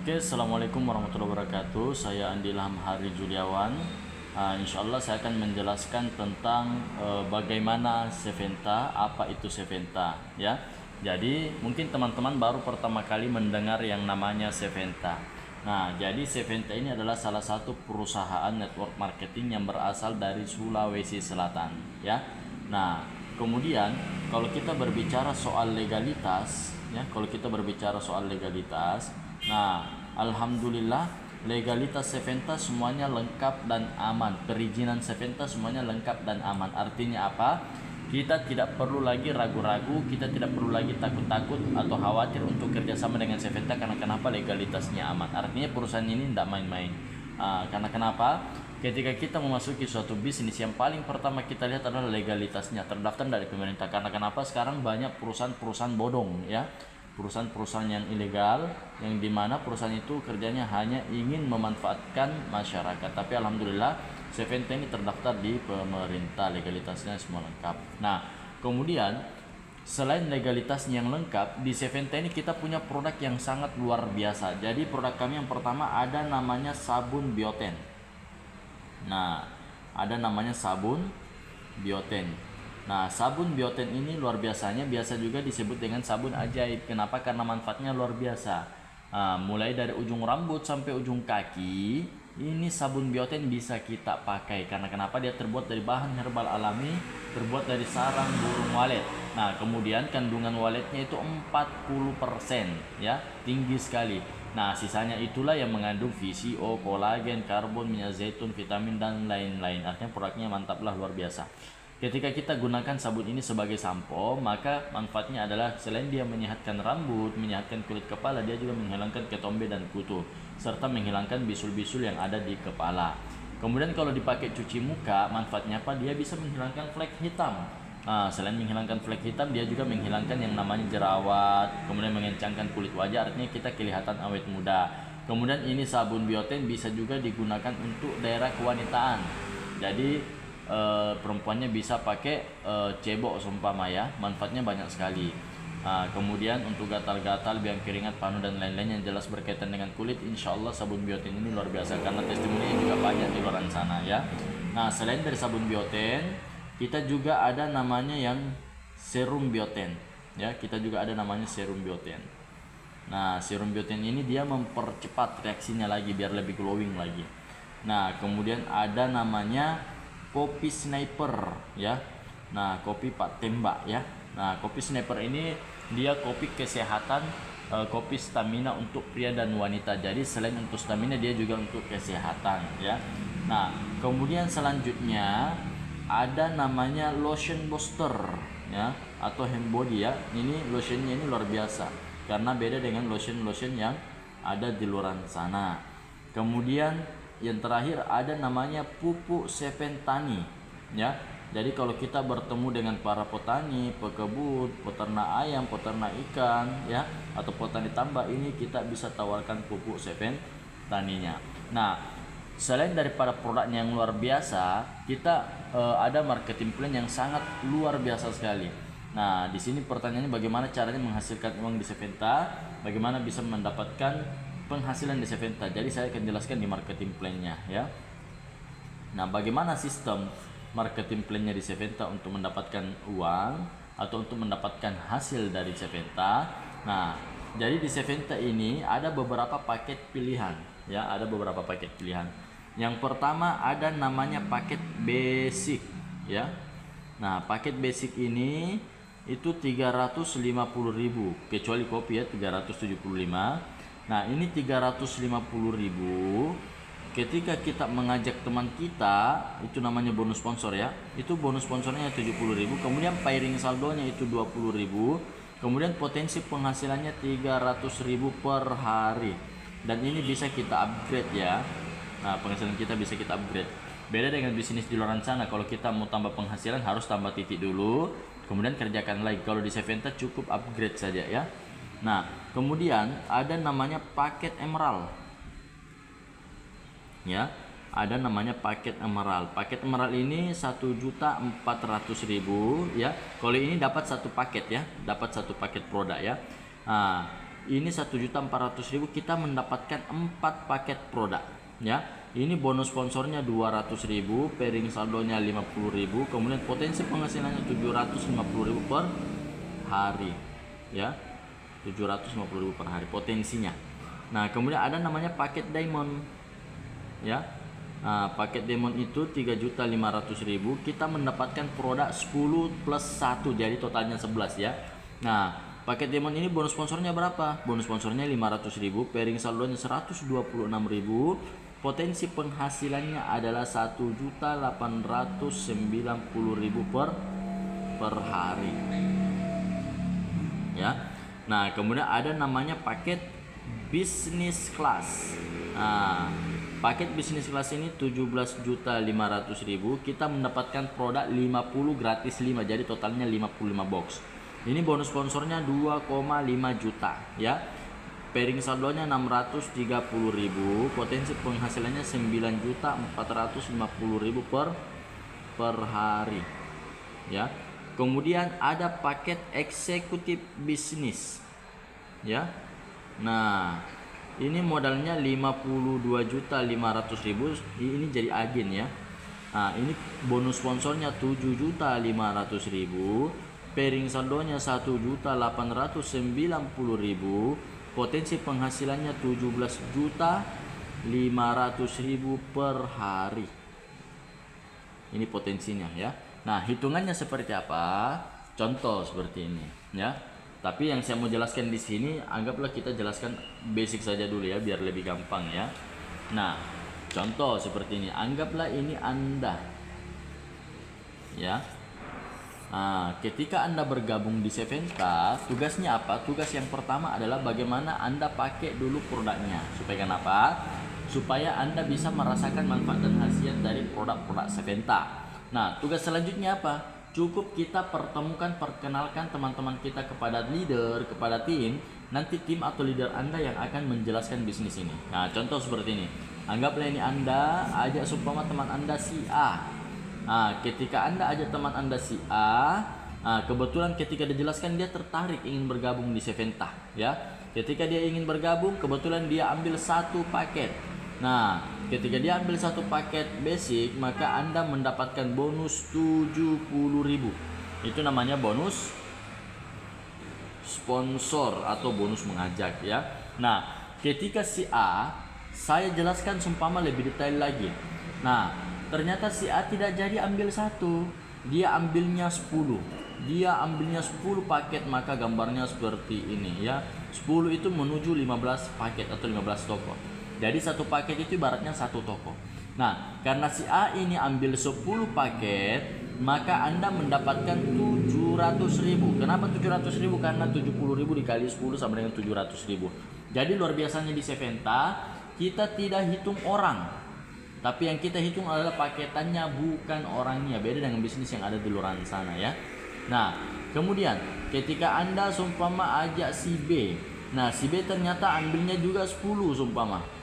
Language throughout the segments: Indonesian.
Oke, Assalamualaikum warahmatullahi wabarakatuh. Saya Andi Ilham Hari Juliawan. Insya Allah saya akan menjelaskan tentang bagaimana Seventa, apa itu Seventa, ya. Jadi mungkin teman-teman baru pertama kali mendengar yang namanya Seventa. Nah, jadi Seventa ini adalah salah satu perusahaan network marketing yang berasal dari Sulawesi Selatan, ya. Nah, kemudian kalau kita berbicara soal legalitas, ya, nah, alhamdulillah legalitas Seventa semuanya lengkap dan aman. Perizinan Seventa semuanya lengkap dan aman. Artinya apa? Kita tidak perlu lagi ragu-ragu, kita tidak perlu lagi takut-takut atau khawatir untuk kerjasama dengan Seventa karena kenapa legalitasnya aman. Artinya perusahaan ini tidak main-main. Karena kenapa? Ketika kita memasuki suatu bisnis, yang paling pertama kita lihat adalah legalitasnya, terdaftar dari pemerintah. Karena kenapa? Sekarang banyak perusahaan-perusahaan bodong, ya, perusahaan-perusahaan yang ilegal, yang dimana perusahaan itu kerjanya hanya ingin memanfaatkan masyarakat. Tapi alhamdulillah Seventa ini terdaftar di pemerintah, legalitasnya semua lengkap. Nah, kemudian selain legalitasnya yang lengkap, di Seventa ini kita punya produk yang sangat luar biasa. Jadi produk kami yang pertama ada namanya sabun bioten. Nah, ada namanya sabun bioten. Nah, sabun bioten ini luar biasanya, biasa juga disebut dengan sabun ajaib. Kenapa? Karena manfaatnya luar biasa. Mulai dari ujung rambut sampai ujung kaki, ini sabun bioten bisa kita pakai. Karena kenapa? Dia terbuat dari bahan herbal alami, terbuat dari sarang burung walet. Nah, kemudian kandungan waletnya itu 40%, ya, tinggi sekali. Nah, sisanya itulah yang mengandung VCO, kolagen, karbon, minyak zaitun, vitamin, dan lain-lain. Artinya produknya mantap lah, luar biasa. Ketika kita gunakan sabun ini sebagai sampo, maka manfaatnya adalah selain dia menyehatkan rambut, menyehatkan kulit kepala, dia juga menghilangkan ketombe dan kutu, serta menghilangkan bisul-bisul yang ada di kepala. Kemudian kalau dipakai cuci muka, manfaatnya apa? Dia bisa menghilangkan flek hitam. Selain menghilangkan flek hitam, dia juga menghilangkan yang namanya jerawat, kemudian mengencangkan kulit wajah, artinya kita kelihatan awet muda. Kemudian ini sabun bioten bisa juga digunakan untuk daerah kewanitaan. Jadi perempuannya bisa pakai cebok seumpama, ya, manfaatnya banyak sekali. Kemudian untuk gatal-gatal, biang keringat, panu, dan lain-lain yang jelas berkaitan dengan kulit, insya Allah sabun bioten ini luar biasa karena testimoni juga banyak di luar sana, ya. Nah, selain dari sabun bioten, kita juga ada namanya yang serum bioten, ya, kita juga ada namanya serum bioten. Nah, serum bioten ini dia mempercepat reaksinya lagi biar lebih glowing lagi. Nah, kemudian ada namanya kopi sniper, ya. Nah, kopi Pak Tembak, ya. Nah, kopi sniper ini dia kopi kesehatan, kopi stamina untuk pria dan wanita. Jadi selain untuk stamina, dia juga untuk kesehatan, ya. Nah, kemudian selanjutnya ada namanya lotion booster, ya, atau hand body, ya. Ini lotionnya ini luar biasa karena beda dengan lotion-lotion yang ada di luar sana. Kemudian yang terakhir ada namanya pupuk Seventani, ya. Jadi kalau kita bertemu dengan para petani, pekebun, peternak ayam, peternak ikan, ya, atau petani tambak, ini kita bisa tawarkan pupuk Seventaninya. Nah, selain daripada produknya yang luar biasa, kita ada marketing plan yang sangat luar biasa sekali. Nah, di sini pertanyaannya bagaimana caranya menghasilkan uang di Seventa, bagaimana bisa mendapatkan penghasilan di Seventa. Jadi saya akan jelaskan di marketing plan-nya, ya. Nah, bagaimana sistem marketing plan-nya di Seventa untuk mendapatkan uang atau untuk mendapatkan hasil dari Seventa. Nah, jadi di Seventa ini ada beberapa paket pilihan, ya, ada beberapa paket pilihan. Yang pertama ada namanya paket basic, ya. Nah, paket basic ini itu 350.000 kecuali kopi, ya, 375. Nah, ini 350.000. Ketika kita mengajak teman kita, itu namanya bonus sponsor, ya. Itu bonus sponsornya 70.000, kemudian pairing saldonya itu 20.000, kemudian potensi penghasilannya 300.000 per hari. Dan ini bisa kita upgrade, ya. Nah, penghasilan kita bisa kita upgrade. Beda dengan bisnis di luar sana, kalau kita mau tambah penghasilan harus tambah titik dulu, kemudian kerjakan lagi. Kalau di Seventa cukup upgrade saja, ya. Nah, kemudian ada namanya paket emerald, ya. Ada namanya paket emerald. Paket emerald ini 1.400.000, ya. Kalau ini dapat satu paket, ya, dapat satu paket produk, ya. Nah, ini 1.400.000, kita mendapatkan 4 paket produk ya. Ini bonus sponsornya 200.000, pairing saldonya 50.000, kemudian potensi penghasilannya 750.000 per hari ya. 750.000 per hari potensinya. Nah, kemudian ada namanya paket diamond ya. Nah, paket diamond itu 3.500.000, kita mendapatkan produk 10 plus 1, jadi totalnya 11 ya. Nah, paket diamond ini bonus sponsornya berapa? Bonus sponsornya 500.000, pairing saldonya 126.000, potensi penghasilannya adalah 1.890.000 per hari ya. Nah, kemudian ada namanya paket business class. Nah, paket bisnis kelas ini 17.500.000, kita mendapatkan produk 50 gratis 5, jadi totalnya 55 box. Ini bonus sponsornya 2,5 juta ya. Pairing saldonya 630.000, potensi penghasilannya 9.450.000 per hari ya. Kemudian ada paket eksekutif bisnis ya. Nah, ini modalnya 52.500.000, ini jadi agen ya. Nah, ini bonus sponsornya 7.500.000, pairing saldonya 1.890.000, potensi penghasilannya 17.500.000 per hari. Ini potensinya ya. Nah, hitungannya seperti apa? Contoh seperti ini ya. Tapi yang saya mau jelaskan di sini, anggaplah kita jelaskan basic saja dulu ya, biar lebih gampang ya. Nah, contoh seperti ini, anggaplah ini Anda ya. Nah, ketika Anda bergabung di Seventa, tugasnya apa? Tugas yang pertama adalah bagaimana Anda pakai dulu produknya. Supaya kenapa? Supaya Anda bisa merasakan manfaat dan khasiat dari produk-produk Seventa. Nah, tugas selanjutnya apa? Cukup kita perkenalkan teman-teman kita kepada leader, kepada tim. Nanti tim atau leader Anda yang akan menjelaskan bisnis ini. Nah, contoh seperti ini. Anggaplah ini Anda ajak seumpama teman Anda si A. Nah, ketika Anda ajak teman Anda si A, nah, kebetulan ketika dijelaskan dia tertarik ingin bergabung di Seventa ya. Ketika dia ingin bergabung, kebetulan dia ambil satu paket. Nah, ketika dia ambil satu paket basic, maka Anda mendapatkan bonus 70.000. Itu namanya bonus sponsor atau bonus mengajak ya. Nah, ketika si A, saya jelaskan seumpama lebih detail lagi. Nah, ternyata si A tidak jadi ambil satu, dia ambilnya 10. Dia ambilnya 10 paket, maka gambarnya seperti ini ya. 10 itu menuju 15 paket atau 15 toko. Jadi satu paket itu ibaratnya satu toko. Nah, karena si A ini ambil 10 paket, maka Anda mendapatkan 700.000. Kenapa 700.000? Karena 70.000 dikali 10 sama dengan 700.000. Jadi luar biasanya di Seventa, kita tidak hitung orang, tapi yang kita hitung adalah paketannya, bukan orangnya. Beda dengan bisnis yang ada di luar sana ya. Nah, kemudian ketika Anda seumpama ajak si B, nah si B ternyata ambilnya juga 10 seumpama.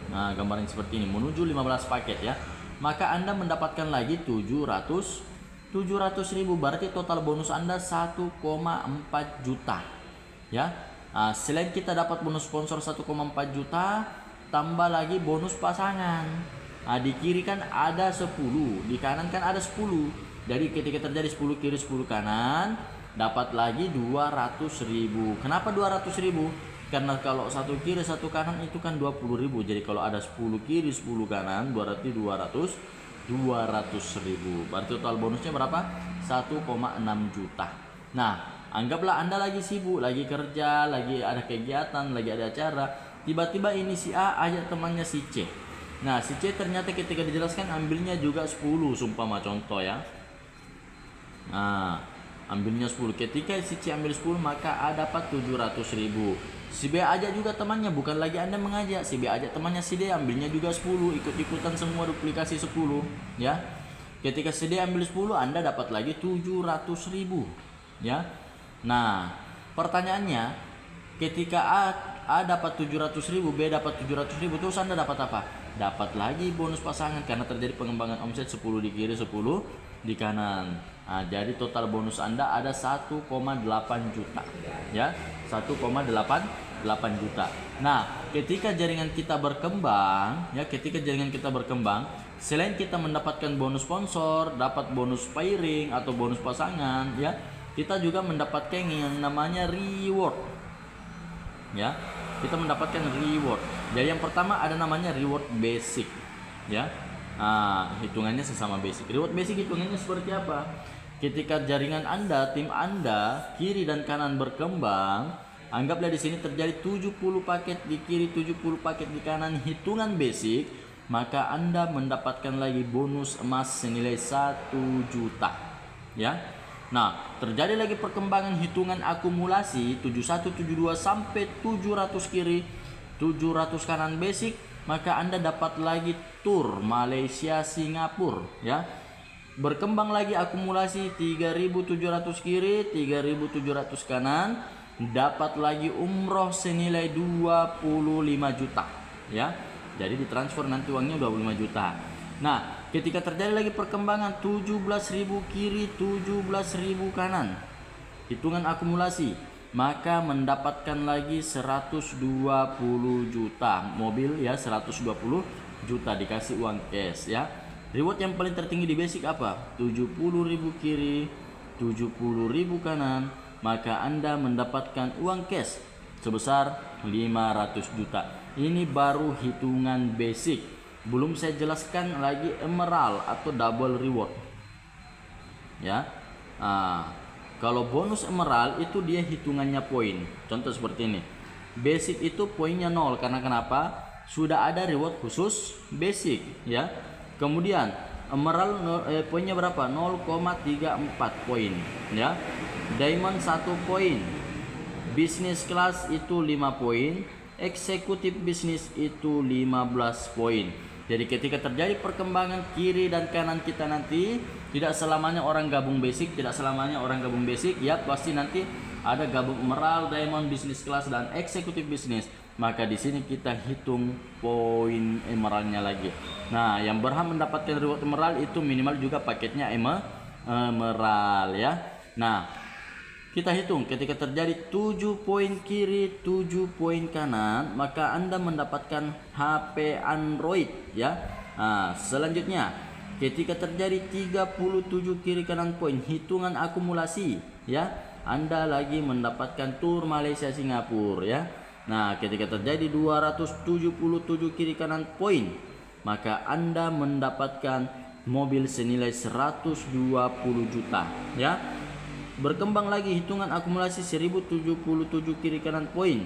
Nah, gambaran seperti ini menuju 15 paket ya. Maka Anda mendapatkan lagi 700.000, berarti total bonus Anda 1,4 juta. Ya. Nah, selain kita dapat bonus sponsor 1,4 juta, tambah lagi bonus pasangan. Nah, di kiri kan ada 10, di kanan kan ada 10. Jadi ketika terjadi 10 kiri 10 kanan, dapat lagi 200.000. Kenapa 200.000? Karena kalau satu kiri satu kanan itu kan 20.000. Jadi kalau ada 10 kiri 10 kanan berarti 200.000. Berarti total bonusnya berapa? 1,6 juta. Nah, anggaplah Anda lagi sibuk, lagi kerja, lagi ada kegiatan, lagi ada acara. Tiba-tiba ini si A ajak temannya si C. Nah, si C ternyata ketika dijelaskan ambilnya juga 10 sumpama contoh ya. Nah, ambilnya 10. Ketika si C ambil 10 maka A dapat 700.000. Si B ajak juga temannya, bukan lagi Anda mengajak. Si B ajak temannya si D, ambilnya juga 10, ikut-ikutan semua duplikasi 10 ya. Ketika si D ambil 10, Anda dapat lagi 700.000 ya. Nah, pertanyaannya ketika A dapat 700.000, B dapat 700.000, terus Anda dapat apa? Dapat lagi bonus pasangan karena terjadi pengembangan omset 10 di kiri 10 di kanan. Nah, jadi total bonus Anda ada 1,8 juta ya. 1,8 juta. Nah, ketika jaringan kita berkembang, ya, selain kita mendapatkan bonus sponsor, dapat bonus pairing atau bonus pasangan, ya, kita juga mendapatkan yang namanya reward. Ya, kita mendapatkan reward. Jadi yang pertama ada namanya reward basic, ya. Hitungannya sesama basic. Reward basic hitungannya seperti apa? Ketika jaringan Anda, tim Anda, kiri dan kanan berkembang, anggaplah di sini terjadi 70 paket di kiri, 70 paket di kanan, hitungan basic, maka Anda mendapatkan lagi bonus emas senilai 1 juta. Ya. Nah, terjadi lagi perkembangan hitungan akumulasi 71, 72 sampai 700 kiri, 700 kanan basic, maka Anda dapat lagi tur Malaysia Singapura, ya. Berkembang lagi akumulasi 3700 kiri, 3700 kanan, dapat lagi umroh senilai 25 juta, ya. Jadi ditransfer nanti uangnya 25 juta. Nah, ketika terjadi lagi perkembangan 17.000 kiri, 17.000 kanan, hitungan akumulasi, maka mendapatkan lagi 120 juta mobil, ya, 120 juta dikasih uang cash, ya. Reward yang paling tertinggi di basic apa? 70.000 kiri, 70.000 kanan, maka Anda mendapatkan uang cash sebesar 500 juta. Ini baru hitungan basic. Belum saya jelaskan lagi emerald atau double reward. Ya. Kalau bonus emerald itu dia hitungannya poin. Contoh seperti ini. Basic itu poinnya 0 karena kenapa? Sudah ada reward khusus basic, ya. Kemudian emerald poinnya berapa? 0,34 poin, ya. Diamond 1 poin. Business class itu 5 poin. Eksekutif bisnis itu 15 poin. Jadi ketika terjadi perkembangan kiri dan kanan kita nanti, tidak selamanya orang gabung basic, ya, pasti nanti ada gabung emerald, diamond, business class dan eksekutif bisnis. Maka di sini kita hitung poin emeraldnya lagi. Nah, yang berhak mendapatkan reward emerald itu minimal juga paketnya emerald, ya. Nah, kita hitung ketika terjadi 7 poin kiri, 7 poin kanan, maka Anda mendapatkan HP Android, ya. Selanjutnya, ketika terjadi 37 kiri kanan poin, hitungan akumulasi, ya, Anda lagi mendapatkan tur Malaysia Singapura, ya. Nah, ketika terjadi 277 kiri kanan poin, maka Anda mendapatkan mobil senilai 120 juta, ya. Berkembang lagi hitungan akumulasi 1077 kiri kanan poin,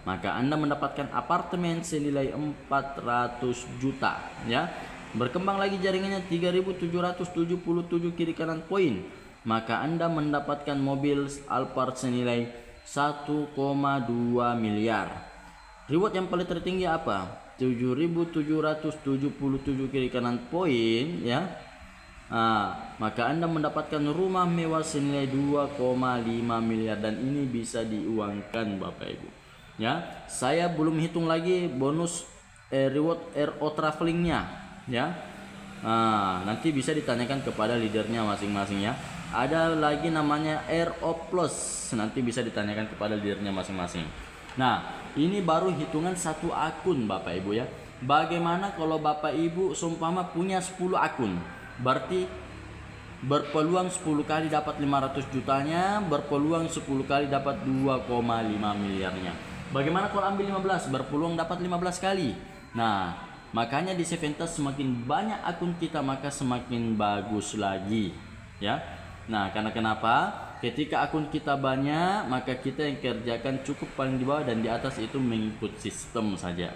maka Anda mendapatkan apartemen senilai 400 juta, ya. Berkembang lagi jaringannya 3777 kiri kanan poin, maka Anda mendapatkan mobil Alphard senilai 1,2 miliar. Reward yang paling tertinggi apa? 7777 kiri kanan poin, ya. Maka Anda mendapatkan rumah mewah senilai 2,5 miliar dan ini bisa diuangkan Bapak Ibu. Ya, saya belum hitung lagi bonus reward RO travelingnya, ya. Nanti bisa ditanyakan kepada leadernya masing-masing, ya. Ada lagi namanya RO Plus, nanti bisa ditanyakan kepada leadernya masing-masing. Nah, ini baru hitungan satu akun Bapak Ibu, ya. Bagaimana kalau Bapak Ibu seumpama punya 10 akun? Berarti berpeluang 10 kali dapat 500 jutanya, berpeluang 10 kali dapat 2,5 miliarnya. Bagaimana kalau ambil 15? Berpeluang dapat 15 kali. Nah, makanya di Seventas semakin banyak akun kita maka semakin bagus lagi, ya. Nah, karena kenapa? Ketika akun kita banyak, maka kita yang kerjakan cukup paling di bawah dan di atas itu mengikut sistem saja,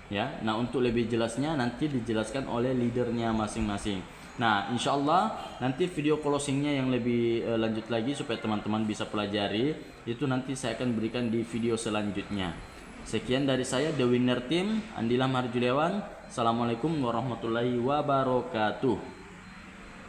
ya. Nah, untuk lebih jelasnya nanti dijelaskan oleh leadernya masing-masing. Nah, insya Allah nanti video closingnya yang lebih lanjut lagi supaya teman-teman bisa pelajari, itu nanti saya akan berikan di video selanjutnya. Sekian dari saya, The Winner Team, Andila Marjulewan. Assalamualaikum warahmatullahi wabarakatuh.